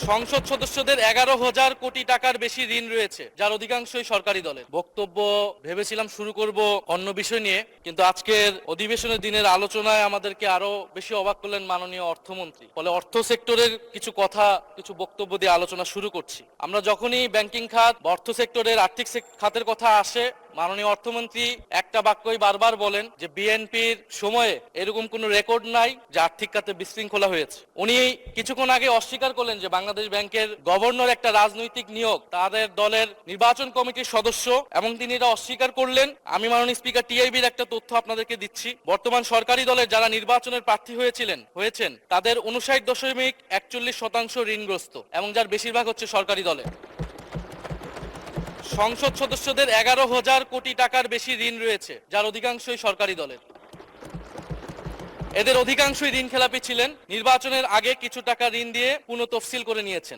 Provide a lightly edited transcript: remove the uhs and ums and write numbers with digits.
সংসদ সদস্যদের 11,000 কোটি টাকার বেশি ঋণ রয়েছে, যার অধিকাংশই সরকারি দলের। বক্তব্য ভেবেছিলাম শুরু করব অন্য বিষয় নিয়ে, কিন্তু আজকের অধিবেশনের দিনের আলোচনায় আমাদেরকে আরো বেশি অবাক করলেন মাননীয় অর্থমন্ত্রী। ফলে অর্থ সেক্টরের কিছু কথা, কিছু বক্তব্য দিয়ে আলোচনা শুরু করছি। আমরা যখনই ব্যাংকিং খাত, অর্থ সেক্টরের আর্থিক খাতের কথা আসে, মাননীয় অর্থমন্ত্রী একটা বাক্যই বারবার বলেন যে বিএনপির সময়ে এরকম কোনো রেকর্ড নাই যে আর্থিক খাতে বিশৃঙ্খলা হয়েছে। উনি কিছুক্ষণ আগে অস্বীকার করলেন যে বাংলাদেশ ব্যাংকের গভর্নর একটা রাজনৈতিক নিয়োগ, তাদের দলের নির্বাচন কমিটির সদস্য, এবং তিনি এটা অস্বীকার করলেন। আমি মাননীয় স্পিকার টিআইবির একটা তথ্য আপনাদেরকে দিচ্ছি। বর্তমান সরকারি দলের যারা নির্বাচনের প্রার্থী হয়েছেন তাদের 59.41% ঋণগ্রস্ত, এবং যার বেশিরভাগ হচ্ছে সরকারি দলের। সংসদ সদস্যদের 11,000 কোটি টাকার বেশি ঋণ রয়েছে, যার অধিকাংশই সরকারি দলের। এদের অধিকাংশই ঋণ খেলাপি ছিলেন, নির্বাচনের আগে কিছু টাকা ঋণ দিয়ে পুনঃ তফসিল করে নিয়েছেন।